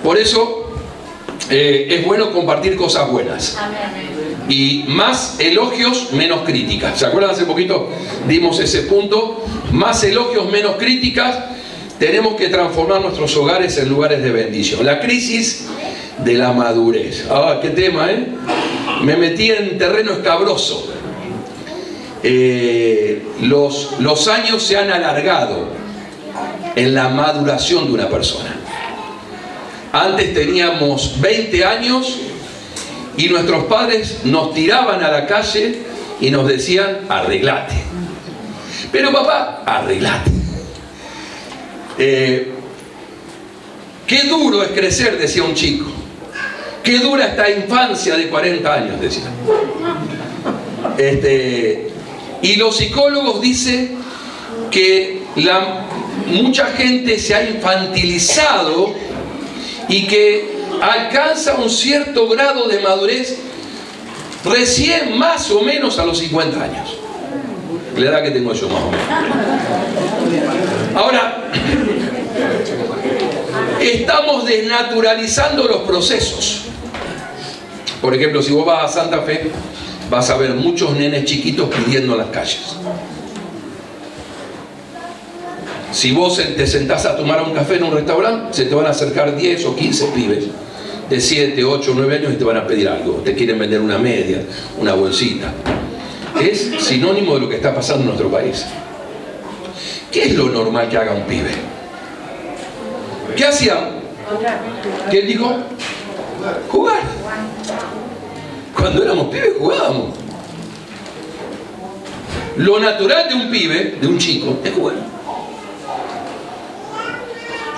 Por eso es bueno compartir cosas buenas. Y más elogios, menos críticas. ¿Se acuerdan? Hace poquito dimos ese punto. Más elogios, menos críticas. Tenemos que transformar nuestros hogares en lugares de bendición. La crisis de la madurez. Ah, qué tema, ¿eh? Me metí en terreno escabroso. Los años se han alargado en la maduración de una persona. Antes teníamos 20 años y nuestros padres nos tiraban a la calle y nos decían: arreglate. Pero papá, arreglate. Qué duro es crecer, decía un chico. Qué dura esta infancia de 40 años, decía. Y los psicólogos dicen que mucha gente se ha infantilizado y que alcanza un cierto grado de madurez recién más o menos a los 50 años. La edad que tengo yo, más o menos. Ahora, estamos desnaturalizando los procesos. Por ejemplo, si vos vas a Santa Fe, vas a ver muchos nenes chiquitos pidiendo en las calles. Si vos te sentás a tomar un café en un restaurante, se te van a acercar 10 o 15 pibes de 7, 8, 9 años y te van a pedir algo. Te quieren vender una media, una bolsita. Es sinónimo de lo que está pasando en nuestro país. ¿Qué es lo normal que haga un pibe? ¿Qué hacían? ¿Qué dijo? Jugar. Cuando éramos pibes jugábamos. Lo natural de un pibe, de un chico, es jugar.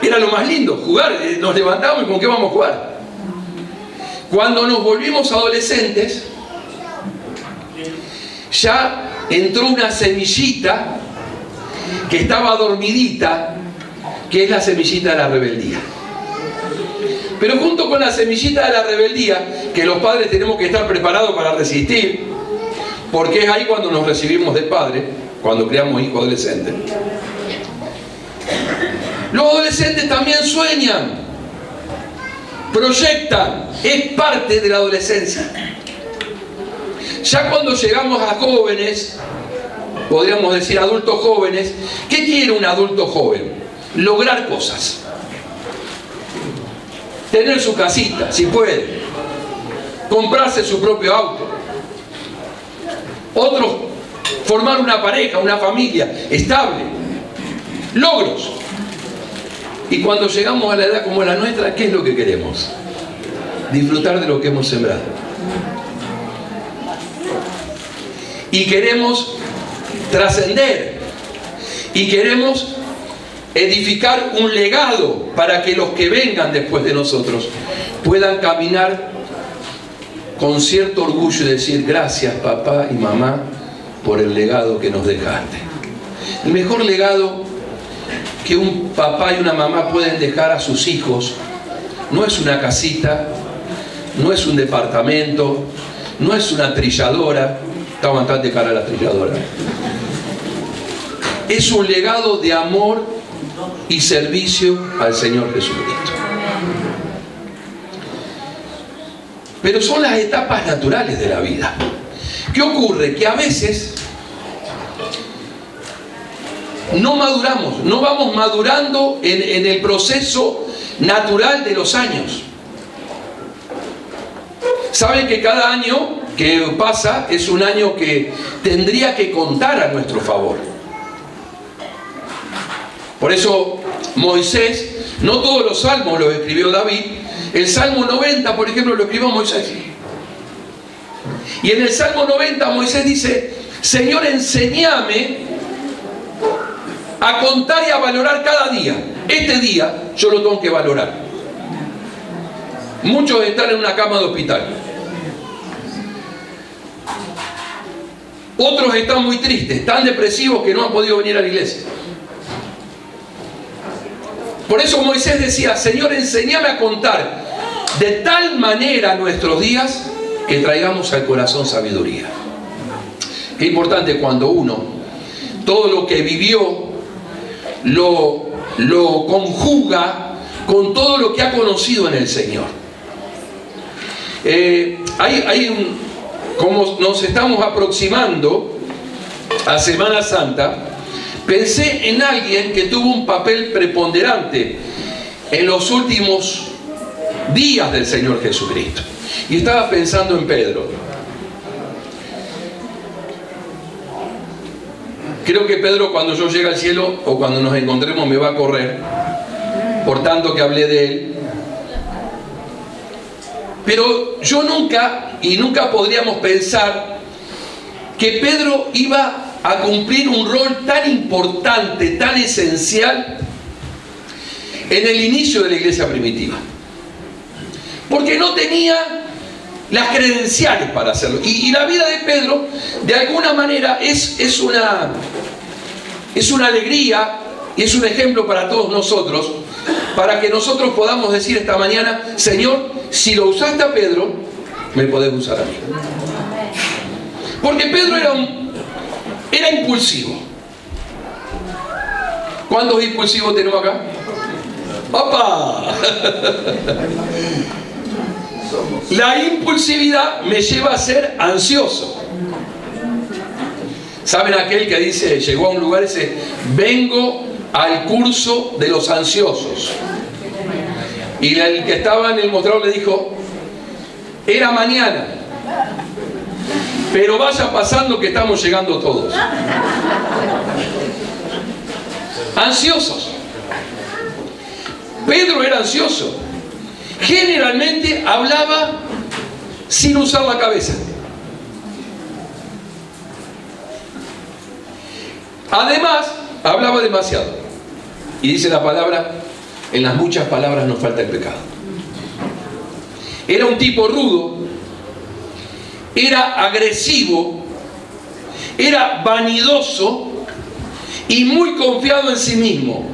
Era lo más lindo, jugar. Nos levantamos y ¿con qué vamos a jugar? Cuando nos volvimos adolescentes, ya entró una semillita que estaba dormidita, que es la semillita de la rebeldía. Pero junto con la semillita de la rebeldía, que los padres tenemos que estar preparados para resistir, porque es ahí cuando nos recibimos de padre, cuando creamos hijos adolescentes. Los adolescentes también sueñan, proyectan, es parte de la adolescencia. Ya cuando llegamos a jóvenes, podríamos decir adultos jóvenes, ¿qué quiere un adulto joven? Lograr cosas. Tener su casita, si puede. Comprarse su propio auto. Otros, formar una pareja, una familia estable. Logros. Y cuando llegamos a la edad como la nuestra, ¿qué es lo que queremos? Disfrutar de lo que hemos sembrado. Y queremos trascender. Y queremos edificar un legado para que los que vengan después de nosotros puedan caminar con cierto orgullo y decir: gracias papá y mamá por el legado que nos dejaste. El mejor legado que un papá y una mamá pueden dejar a sus hijos no es una casita, no es un departamento, no es una trilladora. Está bastante cara la trilladora. Es un legado de amor y servicio al Señor Jesucristo. Pero son las etapas naturales de la vida. ¿Qué ocurre? Que a veces no maduramos, no vamos madurando en el proceso natural de los años. Saben que cada año que pasa es un año que tendría que contar a nuestro favor. Por eso Moisés, no todos los salmos los escribió David. El Salmo 90, por ejemplo, lo escribió Moisés. Y en el Salmo 90 Moisés dice: Señor, enséñame a contar y a valorar cada día. Este día yo lo tengo que valorar. Muchos están en una cama de hospital. Otros están muy tristes, tan depresivos que no han podido venir a la iglesia. Por eso Moisés decía: Señor, enséñame a contar de tal manera nuestros días que traigamos al corazón sabiduría. Qué importante cuando uno todo lo que vivió lo conjuga con todo lo que ha conocido en el Señor. Como nos estamos aproximando a Semana Santa, pensé en alguien que tuvo un papel preponderante en los últimos días del Señor Jesucristo. Y estaba pensando en Pedro. Creo que Pedro, cuando yo llegue al cielo o cuando nos encontremos, me va a correr por tanto que hablé de él. Pero yo nunca podríamos pensar que Pedro iba a cumplir un rol tan importante, tan esencial en el inicio de la iglesia primitiva. Porque no tenía las credenciales para hacerlo. Y la vida de Pedro, de alguna manera, es una alegría y es un ejemplo para todos nosotros, para que nosotros podamos decir esta mañana: Señor, si lo usaste a Pedro, me podés usar a mí. Porque Pedro era impulsivo. ¿Cuántos impulsivos tenemos acá? ¡Papá! La impulsividad me lleva a ser ansioso. ¿Saben aquel que dice, llegó a un lugar y dice: vengo al curso de los ansiosos? Y el que estaba en el mostrador le dijo: era mañana, pero vaya pasando que estamos llegando todos. Ansiosos. Pedro era ansioso. Generalmente hablaba sin usar la cabeza. Además, hablaba demasiado. Y dice la palabra: en las muchas palabras nos falta el pecado. Era un tipo rudo, era agresivo, era vanidoso y muy confiado en sí mismo.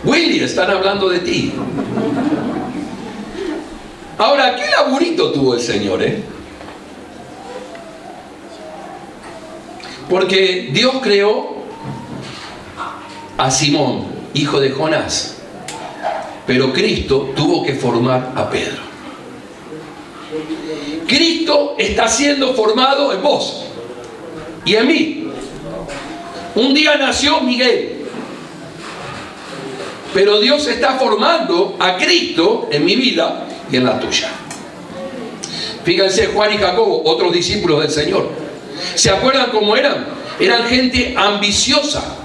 Willy, están hablando de ti. Ahora, ¿qué laburito tuvo el Señor, Porque Dios creó a Simón, hijo de Jonás, pero Cristo tuvo que formar a Pedro. Cristo está siendo formado en vos y en mí. Un día nació Miguel, pero Dios está formando a Cristo en mi vida y en la tuya. Fíjense, Juan y Jacobo, otros discípulos del Señor. ¿Se acuerdan cómo eran? Eran gente ambiciosa.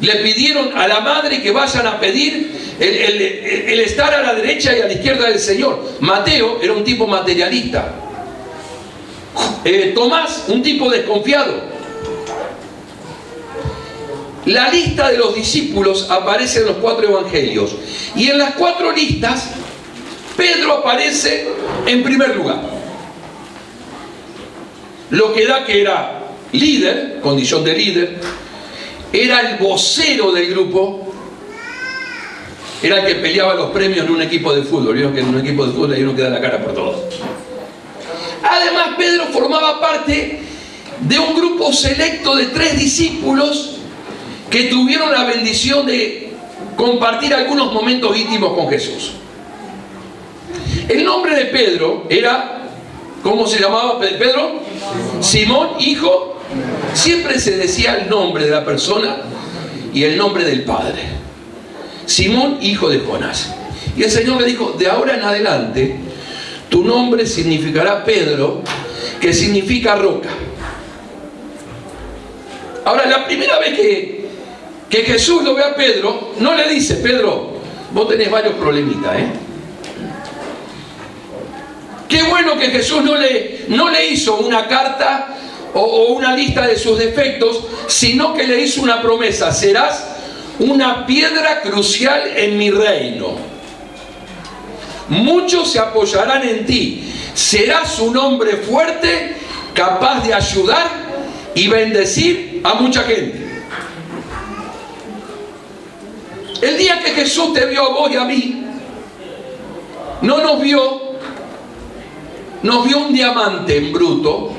Le pidieron a la madre que vayan a pedir el estar a la derecha y a la izquierda del Señor. Mateo era un tipo materialista. Tomás, un tipo desconfiado. La lista de los discípulos aparece en los 4 evangelios. Y en las 4 listas, Pedro aparece en primer lugar. Lo que da que era líder, condición de líder, era el vocero del grupo, era el que peleaba los premios en un equipo de fútbol. Vieron que en un equipo de fútbol hay uno que da la cara por todos. Además, Pedro formaba parte de un grupo selecto de 3 discípulos que tuvieron la bendición de compartir algunos momentos íntimos con Jesús. El nombre de Pedro era, ¿cómo se llamaba Pedro? Simón, hijo. Siempre se decía el nombre de la persona y el nombre del padre. Simón, hijo de Jonás. Y el Señor le dijo: de ahora en adelante tu nombre significará Pedro, que significa roca. Ahora, la primera vez que Jesús lo ve a Pedro, no le dice: Pedro, vos tenés varios problemitas, Qué bueno que Jesús no le hizo una carta o una lista de sus defectos, sino que le hizo una promesa: serás una piedra crucial en mi reino. Muchos se apoyarán en ti. Serás un hombre fuerte, capaz de ayudar y bendecir a mucha gente. El día que Jesús te vio a vos y a mí, no nos vio un diamante en bruto.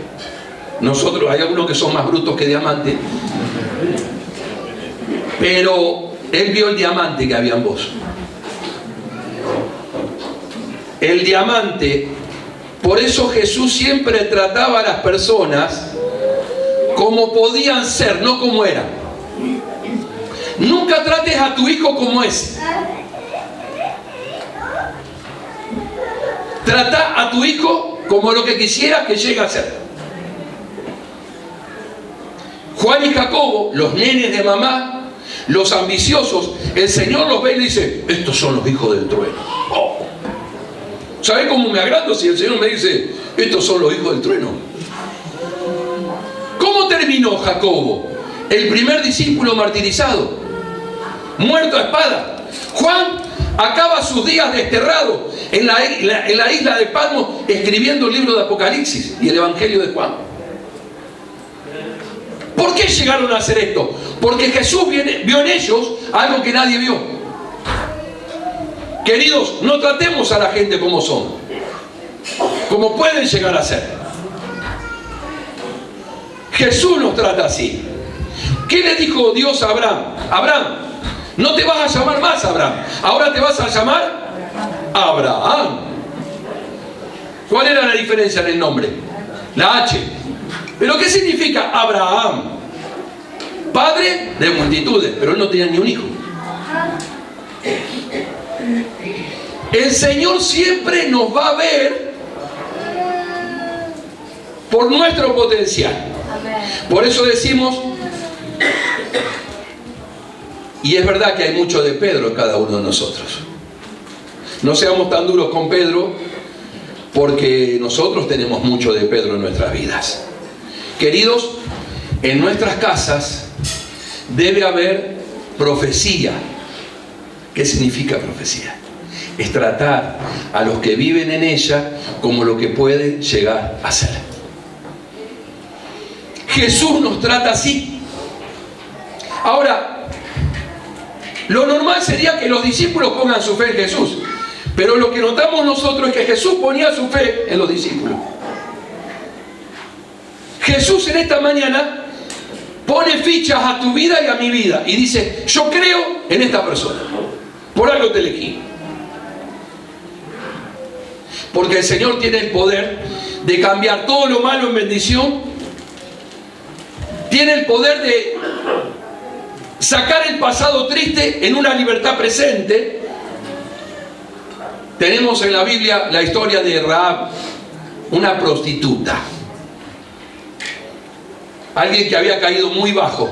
Nosotros, hay algunos que son más brutos que diamantes, pero Él vio el diamante que había en vos. El diamante. Por eso Jesús siempre trataba a las personas como podían ser, no como eran. Nunca trates a tu hijo como es. Trata a tu hijo como lo que quisieras que llegue a ser. Juan y Jacobo, los nenes de mamá, los ambiciosos, el Señor los ve y le dice: estos son los hijos del trueno. Oh. ¿Sabe cómo me agrado si el Señor me dice: estos son los hijos del trueno? ¿Cómo terminó Jacobo? El primer discípulo martirizado, muerto a espada. Juan acaba sus días desterrado en la isla de Patmos, escribiendo el libro de Apocalipsis y el Evangelio de Juan. ¿Por qué llegaron a hacer esto? Porque Jesús vio en ellos algo que nadie vio. Queridos, no tratemos a la gente como son, como pueden llegar a ser. Jesús nos trata así. ¿Qué le dijo Dios a Abraham? Abraham, no te vas a llamar más Abraham, ahora te vas a llamar Abraham. ¿Cuál era la diferencia en el nombre? La H. ¿Pero qué significa Abraham? Padre de multitudes, pero él no tenía ni un hijo. El Señor siempre nos va a ver por nuestro potencial. Por eso decimos, y es verdad que hay mucho de Pedro en cada uno de nosotros. No seamos tan duros con Pedro, porque nosotros tenemos mucho de Pedro en nuestras vidas. Queridos, en nuestras casas debe haber profecía. ¿Qué significa profecía? Es tratar a los que viven en ella como lo que pueden llegar a ser. Jesús nos trata así. Ahora, lo normal sería que los discípulos pongan su fe en Jesús, pero lo que notamos nosotros es que Jesús ponía su fe en los discípulos. Jesús en esta mañana pone fichas a tu vida y a mi vida y dice: yo creo en esta persona, por algo te elegí. Porque el Señor tiene el poder de cambiar todo lo malo en bendición. Tiene el poder de sacar el pasado triste en una libertad presente. Tenemos en la Biblia la historia de Rahab, una prostituta. Alguien que había caído muy bajo.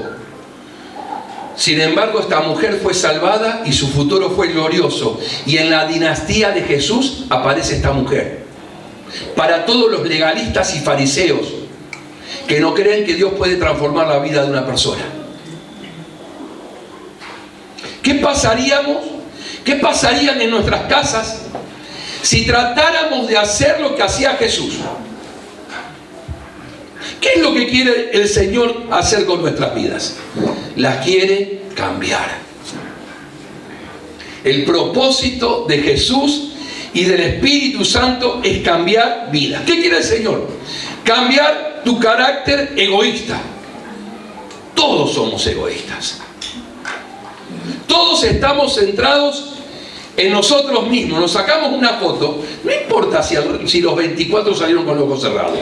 Sin embargo, esta mujer fue salvada y su futuro fue glorioso. Y en la dinastía de Jesús aparece esta mujer. Para todos los legalistas y fariseos que no creen que Dios puede transformar la vida de una persona. ¿Qué pasarían en nuestras casas si tratáramos de hacer lo que hacía Jesús? ¿Qué es lo que quiere el Señor hacer con nuestras vidas? Las quiere cambiar. El propósito de Jesús y del Espíritu Santo es cambiar vidas. ¿Qué quiere el Señor? Cambiar tu carácter egoísta. Todos somos egoístas. Todos estamos centrados en nosotros mismos. Nos sacamos una foto, no importa si los 24 salieron con los ojos cerrados.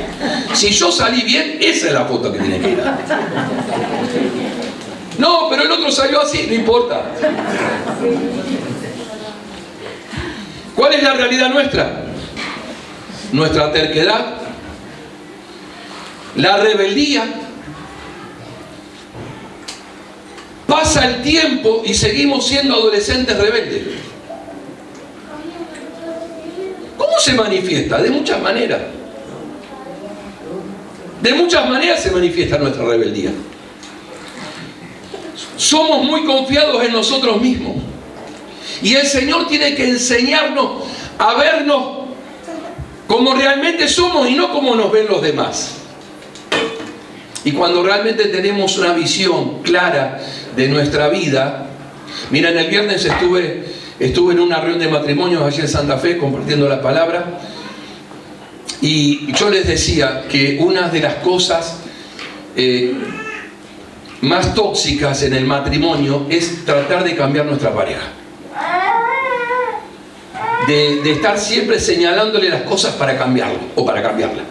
Si yo salí bien, esa es la foto que tiene que ir. No, pero el otro salió así, no importa. ¿Cuál es la realidad nuestra? Nuestra terquedad, la rebeldía. Pasa el tiempo y seguimos siendo adolescentes rebeldes. ¿Cómo se manifiesta? De muchas maneras. De muchas maneras se manifiesta nuestra rebeldía. Somos muy confiados en nosotros mismos. Y el Señor tiene que enseñarnos a vernos como realmente somos y no como nos ven los demás. Y cuando realmente tenemos una visión clara de nuestra vida. Miren, el viernes estuve en una reunión de matrimonios allí en Santa Fe compartiendo la palabra. Y yo les decía que una de las cosas más tóxicas en el matrimonio es tratar de cambiar nuestra pareja. De estar siempre señalándole las cosas para cambiarlo o para cambiarla.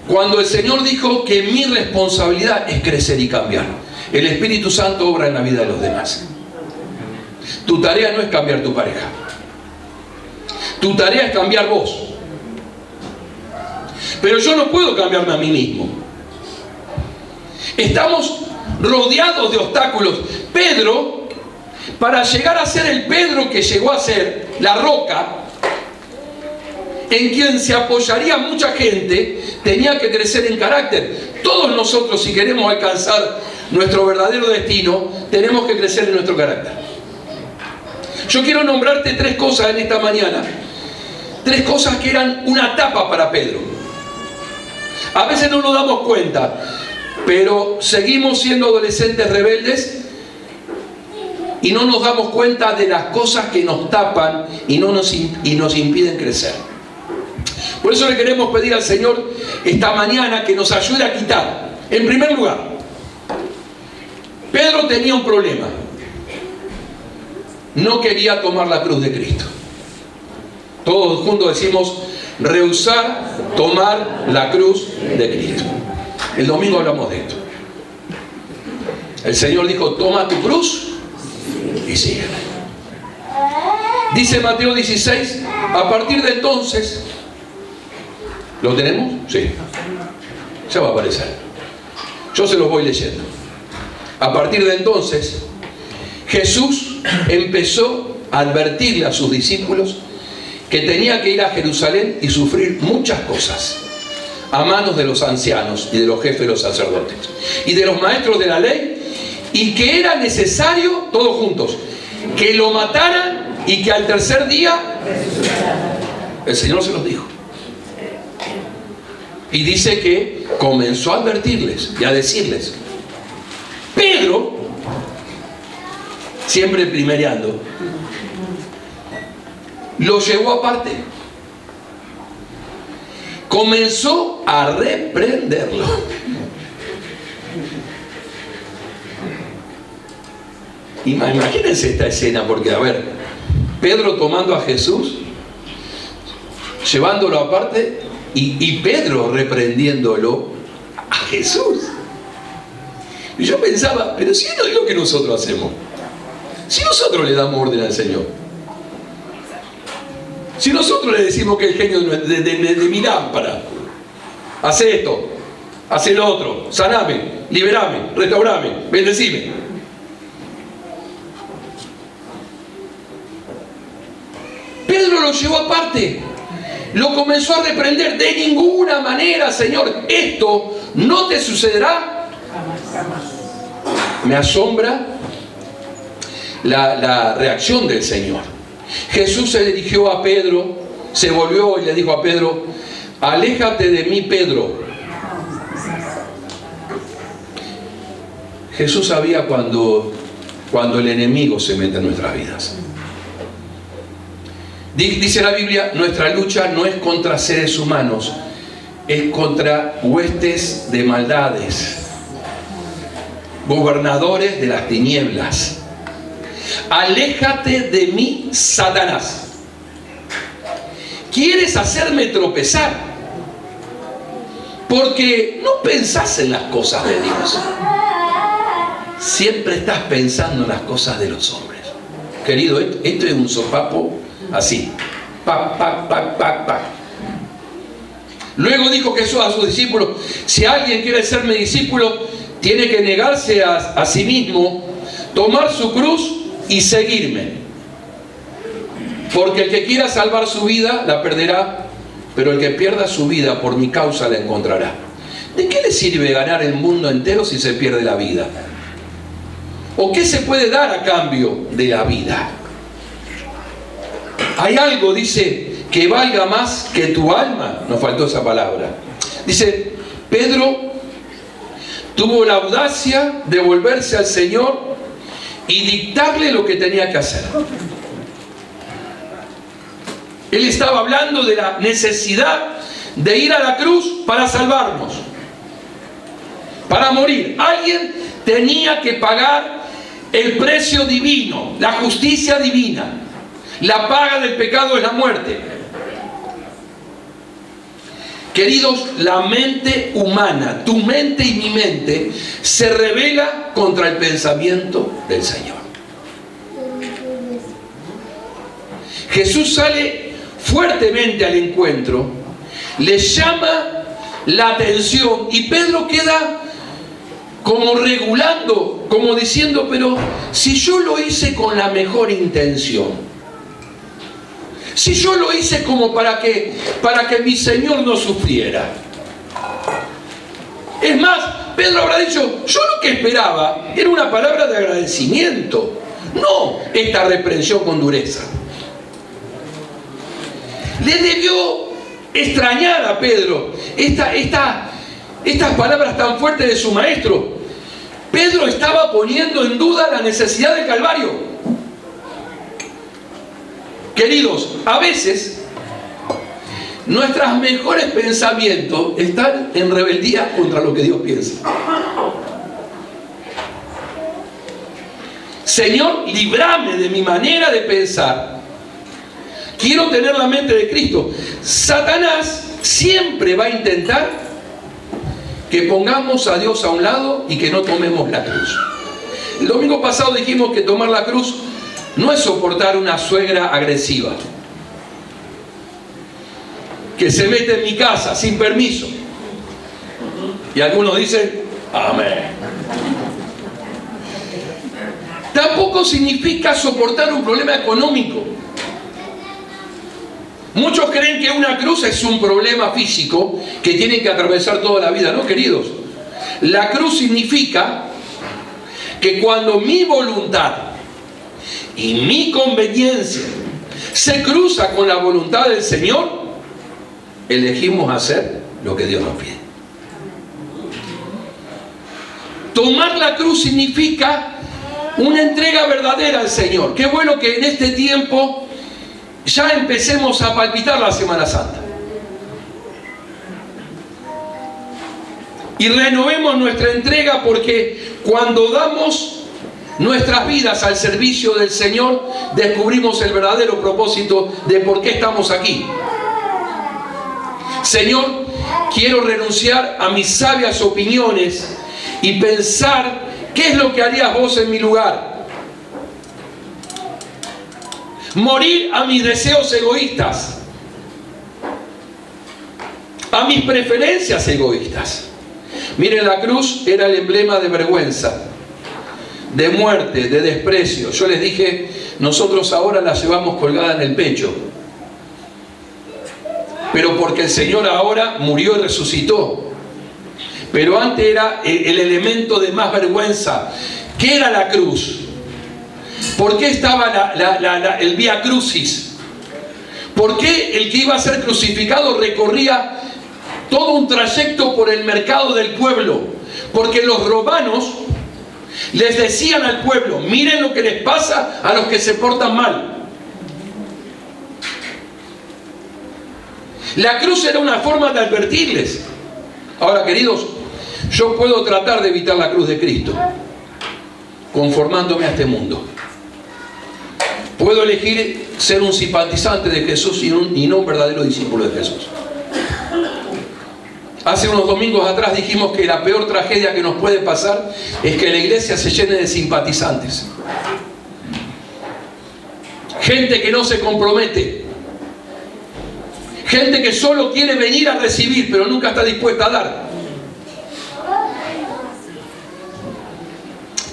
Cuando el Señor dijo que mi responsabilidad es crecer y cambiar, el Espíritu Santo obra en la vida de los demás. Tu tarea no es cambiar tu pareja. Tu tarea es cambiar vos. Pero yo no puedo cambiarme a mí mismo. Estamos rodeados de obstáculos. Pedro, para llegar a ser el Pedro que llegó a ser, la roca, en quien se apoyaría mucha gente, tenía que crecer en carácter. Todos nosotros, si queremos alcanzar nuestro verdadero destino, tenemos que crecer en nuestro carácter. Yo quiero nombrarte 3 cosas en esta mañana. 3 cosas que eran una tapa para Pedro. A veces no nos damos cuenta, pero seguimos siendo adolescentes rebeldes y no nos damos cuenta de las cosas que nos tapan y nos impiden crecer. Por eso le queremos pedir al Señor esta mañana que nos ayude a quitar. En primer lugar, Pedro tenía un problema. No quería tomar la cruz de Cristo. Todos juntos decimos: rehusar tomar la cruz de Cristo. El domingo hablamos de esto. El Señor dijo: toma tu cruz y sígueme. Dice Mateo 16, a partir de entonces, ¿lo tenemos? Sí. Ya va a aparecer. Yo se los voy leyendo. A partir de entonces, Jesús empezó a advertirle a sus discípulos que tenía que ir a Jerusalén y sufrir muchas cosas a manos de los ancianos y de los jefes de los sacerdotes y de los maestros de la ley, y que era necesario, todos juntos, que lo mataran y que al tercer día el Señor se los dijo. Y dice que comenzó a advertirles y a decirles. Pedro, siempre primereando, lo llevó aparte. Comenzó a reprenderlo. Imagínense esta escena, porque a ver, Pedro tomando a Jesús, llevándolo aparte, y Pedro reprendiéndolo a Jesús. Y yo pensaba, pero si no es lo que nosotros hacemos, si nosotros le damos orden al Señor, si nosotros le decimos que el genio de mi lámpara, hace esto, hace lo otro, saname, liberame, restaurame, bendecime. Pedro lo llevó aparte, lo comenzó a reprender. De ninguna manera, Señor, esto no te sucederá. Me asombra la reacción del Señor. Jesús se dirigió a Pedro, se volvió y le dijo a Pedro: aléjate de mí, Pedro. Jesús sabía cuando el enemigo se mete en nuestras vidas. Dice la Biblia, nuestra lucha no es contra seres humanos, es contra huestes de maldades, gobernadores de las tinieblas. Aléjate de mí, Satanás. Quieres hacerme tropezar porque no pensás en las cosas de Dios. Siempre estás pensando en las cosas de los hombres. Querido, esto es un sopapo así. Pac, pac, pac, pac, pac. Luego dijo Jesús a sus discípulos: si alguien quiere ser mi discípulo, tiene que negarse a sí mismo, tomar su cruz y seguirme. Porque el que quiera salvar su vida la perderá, pero el que pierda su vida por mi causa la encontrará. ¿De qué le sirve ganar el mundo entero si se pierde la vida? ¿O qué se puede dar a cambio de la vida? Hay algo, dice, que valga más que tu alma. Nos faltó esa palabra. Dice, Pedro tuvo la audacia de volverse al Señor y dictarle lo que tenía que hacer. Él estaba hablando de la necesidad de ir a la cruz para salvarnos. Para morir, alguien tenía que pagar el precio divino, la justicia divina. La paga del pecado es la muerte. Queridos, la mente humana, tu mente y mi mente, se rebela contra el pensamiento del Señor. Jesús sale fuertemente al encuentro, le llama la atención y Pedro queda como regulando, como diciendo, pero si yo lo hice con la mejor intención, si yo lo hice como para que mi Señor no sufriera. Es más, Pedro habrá dicho, yo lo que esperaba era una palabra de agradecimiento, no esta reprensión con dureza. Le debió extrañar a Pedro estas palabras tan fuertes de su maestro. Pedro estaba poniendo en duda la necesidad del Calvario. Queridos, a veces nuestros mejores pensamientos están en rebeldía contra lo que Dios piensa. Señor, líbrame de mi manera de pensar. Quiero tener la mente de Cristo. Satanás siempre va a intentar que pongamos a Dios a un lado y que no tomemos la cruz. El domingo pasado dijimos que tomar la cruz no es soportar una suegra agresiva que se mete en mi casa sin permiso. Y algunos dicen, amén. Tampoco significa soportar un problema económico. Muchos creen que una cruz es un problema físico que tienen que atravesar toda la vida. No, queridos. La cruz significa que cuando mi voluntad y mi conveniencia se cruza con la voluntad del Señor, elegimos hacer lo que Dios nos pide. Tomar la cruz significa una entrega verdadera al Señor. Qué bueno que en este tiempo ya empecemos a palpitar la Semana Santa. Y renovemos nuestra entrega, porque cuando damos nuestras vidas al servicio del Señor, descubrimos el verdadero propósito de por qué estamos aquí. Señor, quiero renunciar a mis sabias opiniones y pensar qué es lo que harías vos en mi lugar. Morir a mis deseos egoístas, a mis preferencias egoístas. Miren, la cruz era el emblema de vergüenza, de muerte, de desprecio. Yo les dije, nosotros ahora la llevamos colgada en el pecho, pero porque el Señor ahora murió y resucitó. Pero antes era el elemento de más vergüenza. ¿Qué era la cruz? ¿Por qué estaba el Vía Crucis? ¿Por qué el que iba a ser crucificado recorría todo un trayecto por el mercado del pueblo? Porque los romanos les decían al pueblo, miren lo que les pasa a los que se portan mal. La cruz era una forma de advertirles. Ahora, queridos, yo puedo tratar de evitar la cruz de Cristo conformándome a este mundo. Puedo elegir ser un simpatizante de Jesús y no un verdadero discípulo de Jesús. Hace unos domingos atrás dijimos que la peor tragedia que nos puede pasar es que la iglesia se llene de simpatizantes. Gente que no se compromete. Gente que solo quiere venir a recibir, pero nunca está dispuesta a dar.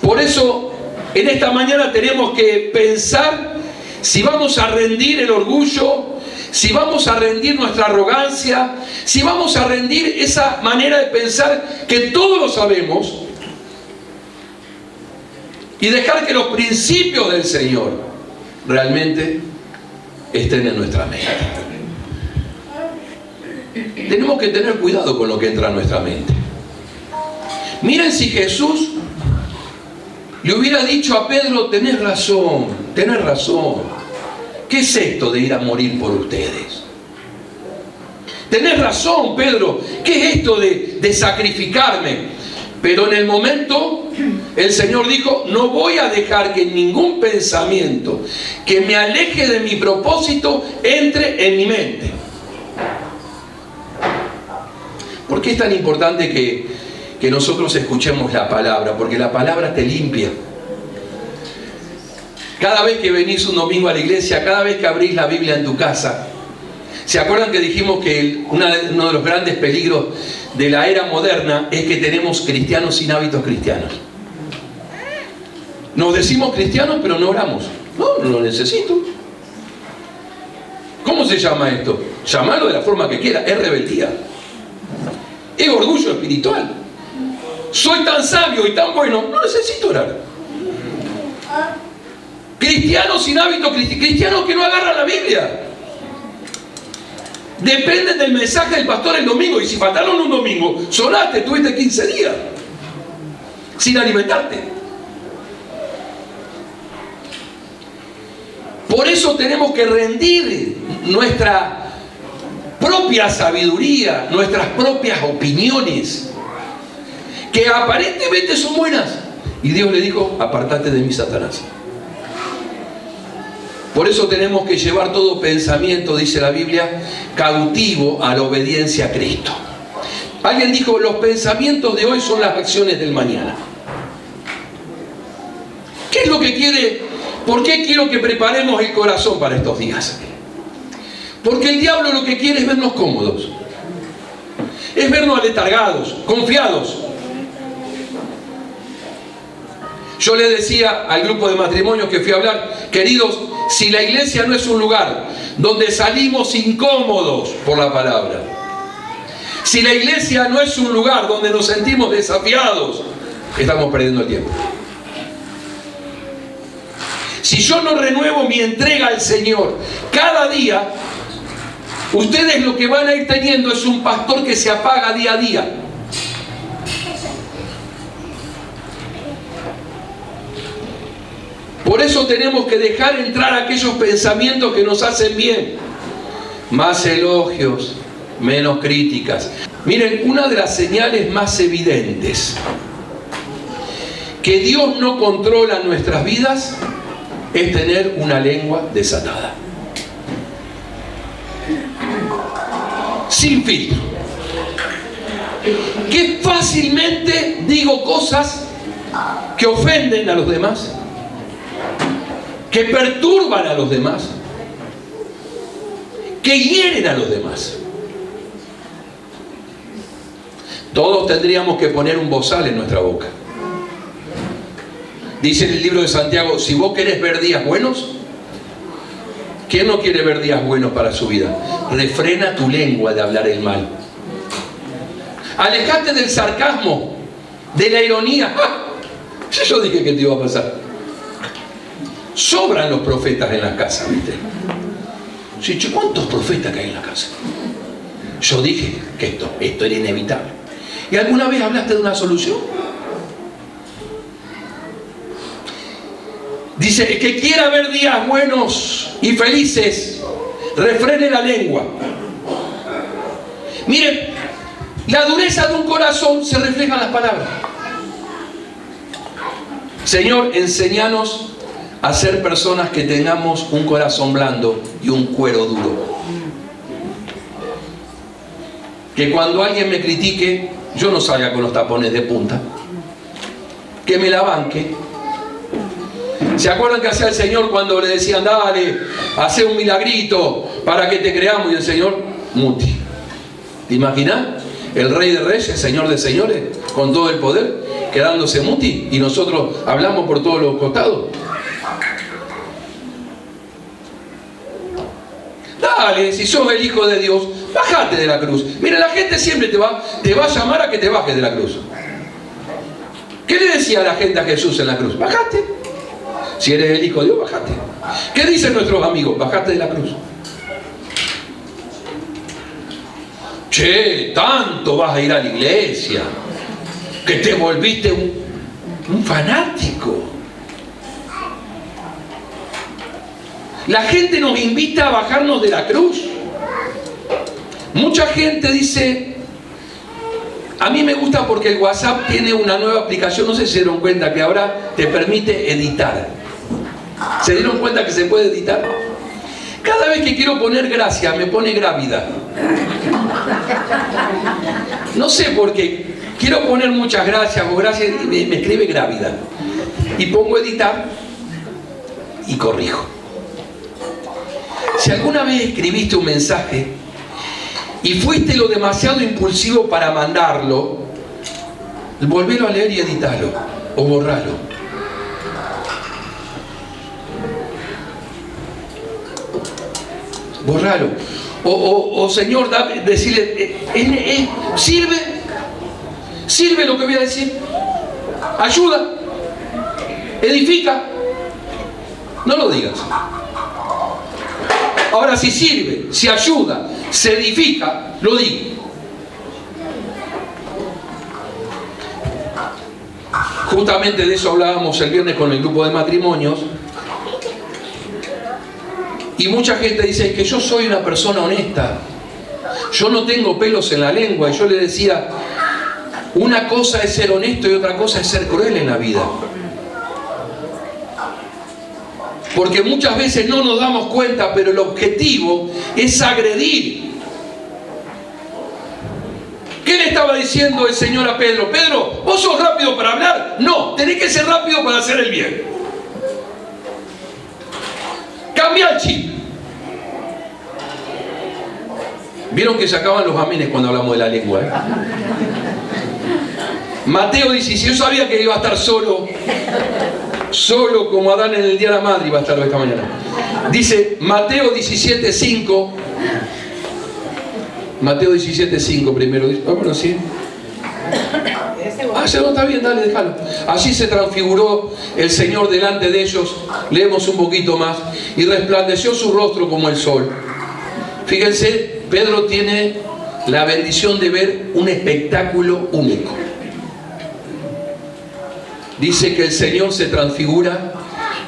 Por eso, en esta mañana tenemos que pensar si vamos a rendir el orgullo, si vamos a rendir nuestra arrogancia, si vamos a rendir esa manera de pensar que todo lo sabemos, y dejar que los principios del Señor realmente estén en nuestra mente. Tenemos que tener cuidado con lo que entra en nuestra mente. Miren, si Jesús le hubiera dicho a Pedro, tenés razón. ¿Qué es esto de ir a morir por ustedes? Tenés razón, Pedro. ¿Qué es esto de sacrificarme? Pero en el momento, el Señor dijo, no voy a dejar que ningún pensamiento que me aleje de mi propósito entre en mi mente. ¿Por qué es tan importante que nosotros escuchemos la palabra? Porque la palabra te limpia. Cada vez que venís un domingo a la iglesia, cada vez que abrís la Biblia en tu casa, ¿se acuerdan que dijimos que uno de los grandes peligros de la era moderna es que tenemos cristianos sin hábitos cristianos? Nos decimos cristianos pero no oramos. No lo necesito. ¿Cómo se llama esto? Llamarlo de la forma que quiera, es rebeldía. Es orgullo espiritual. Soy tan sabio y tan bueno, no necesito orar. Cristianos sin hábitos, cristianos que no agarran la Biblia. Dependen del mensaje del pastor el domingo. Y si faltaron un domingo, sonaste, tuviste 15 días sin alimentarte. Por eso tenemos que rendir nuestra propia sabiduría, nuestras propias opiniones, que aparentemente son buenas. Y Dios le dijo, apartate de mí, Satanás. Por eso tenemos que llevar todo pensamiento, dice la Biblia, cautivo a la obediencia a Cristo. Alguien dijo, los pensamientos de hoy son las acciones del mañana. ¿Qué es lo que quiere? ¿Por qué quiero que preparemos el corazón para estos días? Porque el diablo lo que quiere es vernos cómodos. Es vernos aletargados, confiados. Yo le decía al grupo de matrimonios que fui a hablar, queridos, si la iglesia no es un lugar donde salimos incómodos por la palabra, si la iglesia no es un lugar donde nos sentimos desafiados, estamos perdiendo el tiempo. Si yo no renuevo mi entrega al Señor cada día, ustedes lo que van a ir teniendo es un pastor que se apaga día a día. Por eso tenemos que dejar entrar aquellos pensamientos que nos hacen bien. Más elogios, menos críticas. Miren, una de las señales más evidentes que Dios no controla nuestras vidas es tener una lengua desatada. Sin filtro. Que fácilmente digo cosas que ofenden a los demás, que perturban a los demás, que hieren a los demás. Todos tendríamos que poner un bozal en nuestra boca. Dice en el libro de Santiago, si vos querés ver días buenos, ¿quién no quiere ver días buenos para su vida? Refrena tu lengua de hablar el mal. Alejate del sarcasmo, de la ironía. ¡Ah! Yo dije que te iba a pasar. Sobran los profetas en las casas, ¿viste? Sí, ¿cuántos profetas que hay en la casa? Yo dije que esto era inevitable. ¿Y alguna vez hablaste de una solución? Dice, el que quiera ver días buenos y felices, refrene la lengua. Miren, la dureza de un corazón se refleja en las palabras. Señor, enséñanos a ser personas que tengamos un corazón blando y un cuero duro. Que cuando alguien me critique, yo no salga con los tapones de punta. Que me la banque. ¿Se acuerdan que hacía el Señor cuando le decían, dale, hace un milagrito para que te creamos? Y el Señor, muti. ¿Te imaginas? El Rey de Reyes, el Señor de Señores, con todo el poder, quedándose muti, y nosotros hablamos por todos los costados. Dale, si sos el Hijo de Dios, bájate de la cruz. Mira, la gente siempre te va a llamar a que te bajes de la cruz. ¿Qué le decía a la gente a Jesús en la cruz? Bájate. Si eres el Hijo de Dios, bájate. ¿Qué dicen nuestros amigos? Bájate de la cruz. Che, tanto vas a ir a la iglesia que te volviste un fanático. La gente nos invita a bajarnos de la cruz. Mucha gente dice, A mí me gusta porque el WhatsApp tiene una nueva aplicación, no sé si se dieron cuenta, que ahora te permite editar. ¿Se dieron cuenta que se puede editar? Cada vez que quiero poner gracias, me pone grávida. No sé por qué. Quiero poner muchas gracias o gracias y me escribe grávida. Y pongo editar y corrijo. Si alguna vez escribiste un mensaje y fuiste lo demasiado impulsivo para mandarlo, volvelo a leer y editalo o borralo. Borralo. O Señor, decirle, sirve lo que voy a decir. Ayuda. Edifica. No lo digas. Ahora, si sirve, si ayuda, se edifica, lo digo. Justamente de eso hablábamos el viernes con el grupo de matrimonios. Y mucha gente dice que yo soy una persona honesta. Yo no tengo pelos en la lengua. Y yo le decía, una cosa es ser honesto y otra cosa es ser cruel en la vida. Porque muchas veces no nos damos cuenta, pero el objetivo es agredir. ¿Qué le estaba diciendo el Señor a Pedro? Pedro, ¿vos sos rápido para hablar? No, tenés que ser rápido para hacer el bien. Cambia el chip. Vieron que se acaban los amenes cuando hablamos de la lengua, ¿eh? Mateo 17, yo sabía que iba a estar solo como Adán en el día de la madre iba a estar esta mañana. Dice Mateo 17:5. Mateo 17:5 primero. Bueno, sí. Ah, no, está bien, dale, déjalo. Así se transfiguró el Señor delante de ellos. Leemos un poquito más. Y resplandeció su rostro como el sol. Fíjense, Pedro tiene la bendición de ver un espectáculo único. Dice que el Señor se transfigura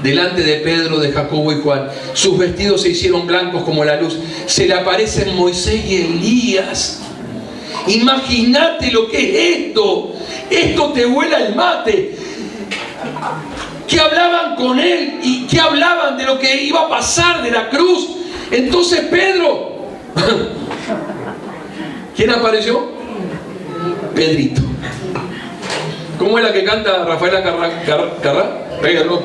delante de Pedro, de Jacobo y Juan. Sus vestidos se hicieron blancos como la luz. Se le aparecen Moisés y Elías. Imagínate lo que es esto. Esto te vuela el mate. Que hablaban con él y que hablaban de lo que iba a pasar de la cruz. Entonces Pedro, ¿quién apareció? Pedrito. ¿Cómo es la que canta Rafaela Carrá? Pedro.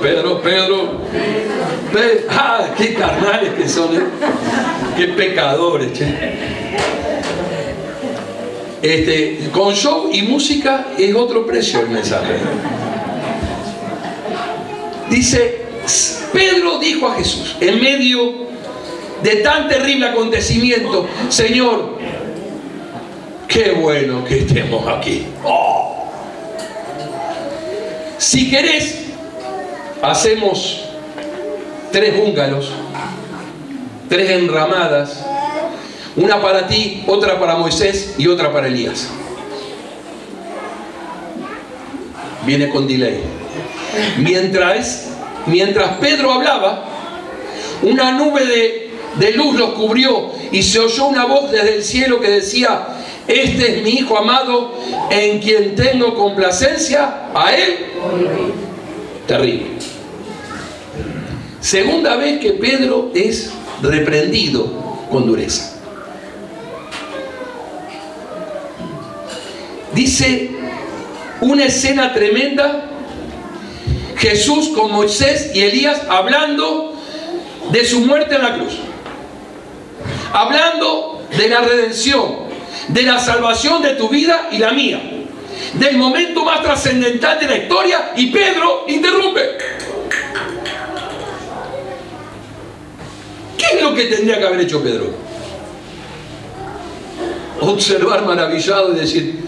¡Ah! ¡Qué carnales que son! ¡Qué pecadores! Che. Con show y música es otro precio el mensaje. Dice, Pedro dijo a Jesús, en medio de tan terrible acontecimiento, Señor, qué bueno que estemos aquí. ¡Oh! Si querés, hacemos 3 búngalos, 3 enramadas, una para ti, otra para Moisés y otra para Elías. Viene con delay. Mientras Pedro hablaba, una nube de luz los cubrió y se oyó una voz desde el cielo que decía, este es mi Hijo amado en quien tengo complacencia, a él. Terrible. Segunda vez que Pedro es reprendido con dureza. Dice una escena tremenda, Jesús con Moisés y Elías hablando de su muerte en la cruz, hablando de la redención, de la salvación de tu vida y la mía, del momento más trascendental de la historia, y Pedro interrumpe. ¿Qué es lo que tendría que haber hecho Pedro? Observar maravillado y decir,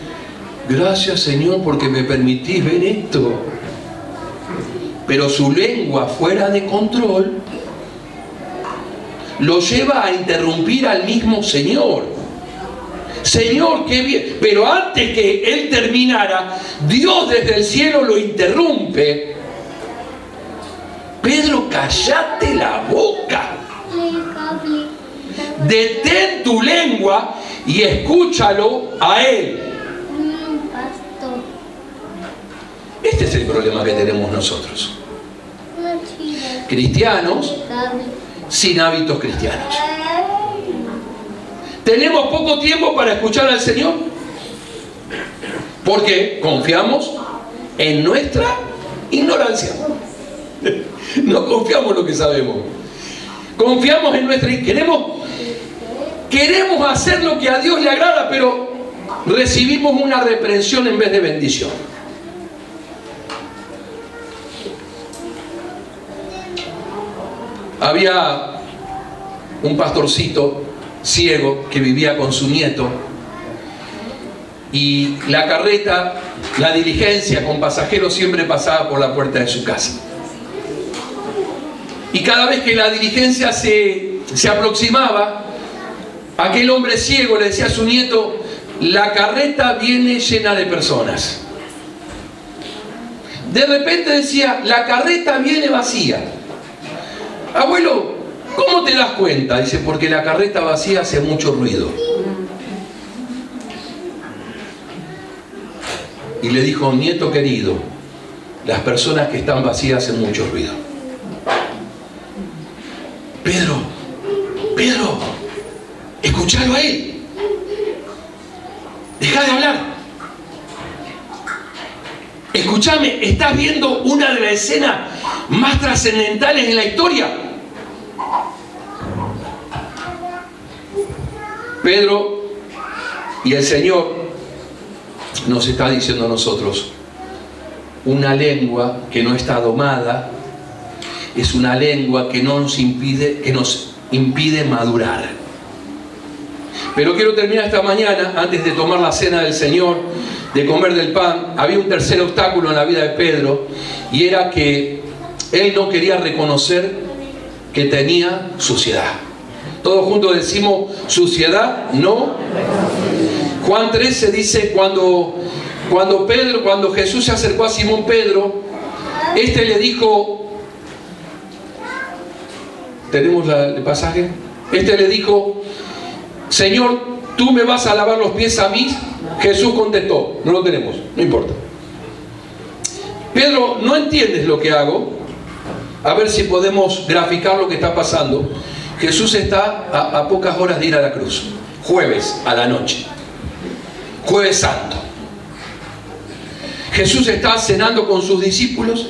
gracias Señor porque me permitís ver esto. Pero su lengua fuera de control lo lleva a interrumpir al mismo Señor. Señor, qué bien. Pero antes que él terminara, Dios desde el cielo lo interrumpe. Pedro, cállate la boca. Detén tu lengua y escúchalo a él. Este es el problema que tenemos nosotros. Cristianos sin hábitos cristianos. Tenemos poco tiempo para escuchar al Señor porque confiamos en nuestra ignorancia. No confiamos en lo que sabemos. Confiamos en nuestra... Queremos hacer lo que a Dios le agrada, pero recibimos una reprensión en vez de bendición. Había un pastorcito ciego que vivía con su nieto y la carreta, la diligencia con pasajeros siempre pasaba por la puerta de su casa. Y cada vez que la diligencia se aproximaba, aquel hombre ciego le decía a su nieto: la carreta viene llena de personas. De repente decía: la carreta viene vacía. Abuelo, ¿cómo te das cuenta? Dice: porque la carreta vacía hace mucho ruido. Y le dijo: nieto querido, las personas que están vacías hacen mucho ruido. Pedro, escuchalo a él. Deja de hablar. Escúchame, estás viendo una de las escenas más trascendentales en la historia. Pedro y el Señor nos está diciendo a nosotros: una lengua que no está domada es una lengua que nos impide madurar. Pero quiero terminar esta mañana, antes de tomar la cena del Señor, de comer del pan. Había un tercer obstáculo en la vida de Pedro, y era que él no quería reconocer que tenía suciedad. Todos juntos decimos: suciedad no. Juan 13 dice, cuando Jesús se acercó a Simón Pedro, este le dijo, ¿tenemos el pasaje? Este le dijo: Señor, ¿tú me vas a lavar los pies a mí? Jesús contestó: no lo tenemos, no importa. Pedro, ¿no entiendes lo que hago? A ver si podemos graficar lo que está pasando. Jesús está a pocas horas de ir a la cruz. Jueves a la noche. Jueves Santo. Jesús está cenando con sus discípulos.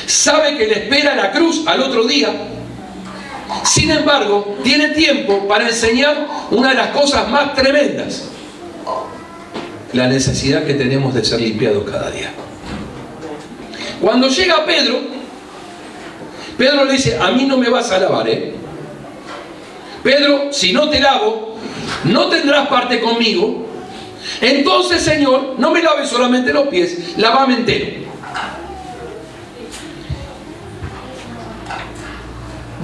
Sabe que le espera la cruz al otro día. Sin embargo, tiene tiempo para enseñar una de las cosas más tremendas: la necesidad que tenemos de ser limpiados cada día. Cuando llega Pedro le dice: a mí no me vas a lavar, Pedro, si no te lavo, no tendrás parte conmigo. Entonces, Señor, no me laves solamente los pies, lávame entero.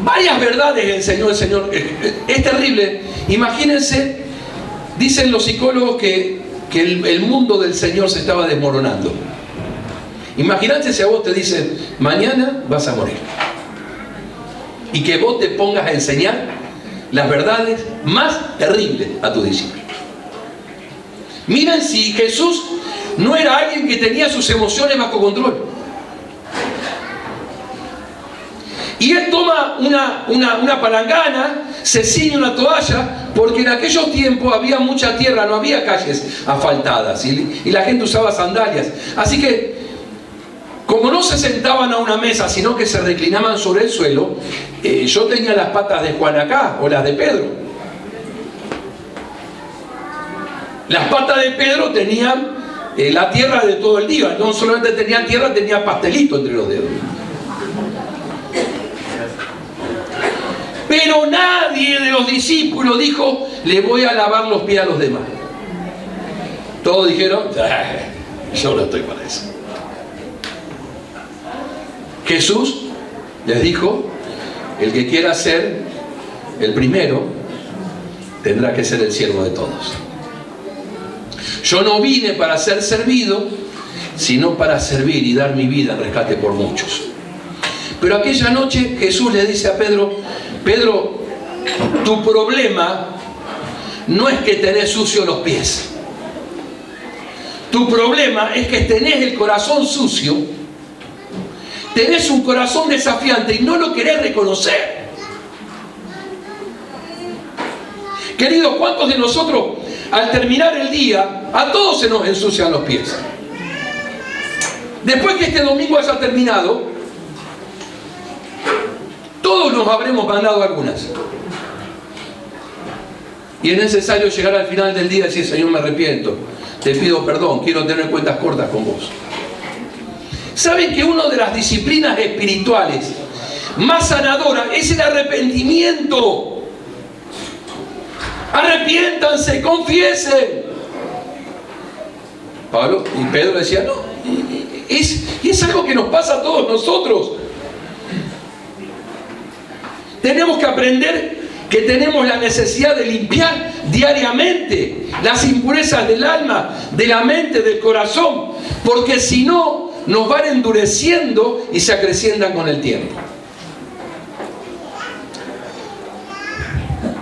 Varias verdades enseñó el Señor. Es terrible. Imagínense, dicen los psicólogos que el mundo del Señor se estaba desmoronando. Imagínate si a vos te dicen: mañana vas a morir, y que vos te pongas a enseñar las verdades más terribles a tus discípulos. Miren si Jesús no era alguien que tenía sus emociones bajo control. Y él toma una palangana, se ciñe una toalla, porque en aquellos tiempos había mucha tierra, no había calles asfaltadas, y la gente usaba sandalias. Así que, como no se sentaban a una mesa, sino que se reclinaban sobre el suelo, yo tenía las patas de Juan acá, o las de Pedro. Las patas de Pedro tenían la tierra de todo el día. No solamente tenían tierra, tenía pastelito entre los dedos. Pero nadie de los discípulos dijo: le voy a lavar los pies a los demás. Todos dijeron: yo no estoy para eso. Jesús les dijo: el que quiera ser el primero tendrá que ser el siervo de todos. Yo no vine para ser servido, sino para servir y dar mi vida en rescate por muchos. Pero aquella noche Jesús le dice a Pedro: Pedro, tu problema no es que tenés sucios los pies. Tu problema es que tenés el corazón sucio, tenés un corazón desafiante y no lo querés reconocer. Queridos, ¿cuántos de nosotros al terminar el día, a todos se nos ensucian los pies? Después que este domingo haya terminado, todos nos habremos mandado algunas. Y es necesario llegar al final del día y decir: Señor, me arrepiento, te pido perdón, quiero tener cuentas cortas con vos. ¿Saben que una de las disciplinas espirituales más sanadoras es el arrepentimiento? Arrepiéntanse, confiesen. Pablo y Pedro decían: no, es algo que nos pasa a todos nosotros. Tenemos que aprender que tenemos la necesidad de limpiar diariamente las impurezas del alma, de la mente, del corazón, porque si no, nos van endureciendo y se acrecientan con el tiempo.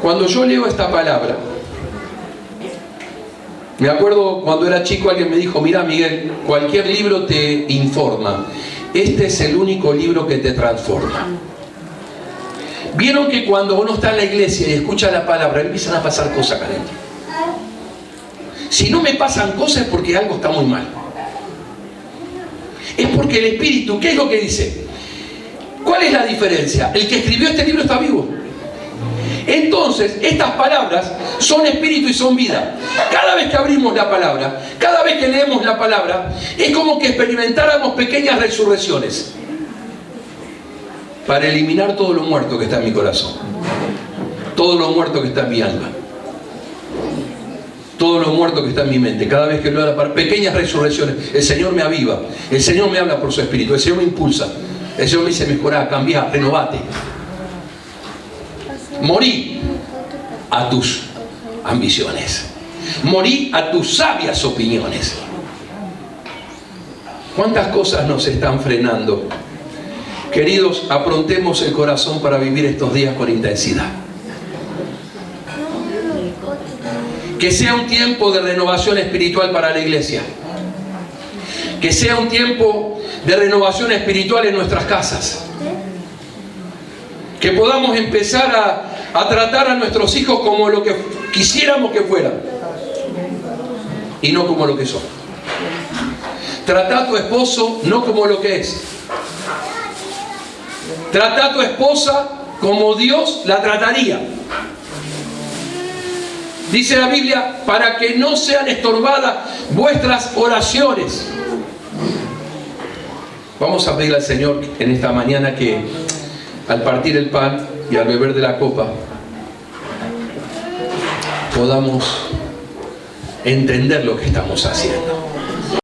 Cuando yo leo esta palabra, me acuerdo cuando era chico alguien me dijo: mira, Miguel, cualquier libro te informa, este es el único libro que te transforma. Vieron que cuando uno está en la iglesia y escucha la palabra, empiezan a pasar cosas acá adentro. Si no me pasan cosas es porque algo está muy mal. Es porque el Espíritu, ¿qué es lo que dice? ¿Cuál es la diferencia? El que escribió este libro está vivo. Entonces, estas palabras son espíritu y son vida. Cada vez que abrimos la palabra, cada vez que leemos la palabra, es como que experimentáramos pequeñas resurrecciones para eliminar todo lo muerto que está en mi corazón, todo lo muerto que está en mi alma, todo lo muerto que está en mi mente. Cada vez que leo la palabra, pequeñas resurrecciones. El Señor me aviva, el Señor me habla por su Espíritu, el Señor me impulsa, el Señor me dice: mejorá, cambiá, renovate. Morí a tus ambiciones, morí a tus sabias opiniones. ¿Cuántas cosas nos están frenando? Queridos, aprontemos el corazón para vivir estos días con intensidad. Que sea un tiempo de renovación espiritual para la iglesia. Que sea un tiempo de renovación espiritual en nuestras casas. Que podamos empezar a tratar a nuestros hijos como lo que quisiéramos que fueran y no como lo que son. Trata a tu esposo no como lo que es. Trata a tu esposa como Dios la trataría. Dice la Biblia: para que no sean estorbadas vuestras oraciones. Vamos a pedirle al Señor en esta mañana que al partir el pan y al beber de la copa podamos entender lo que estamos haciendo.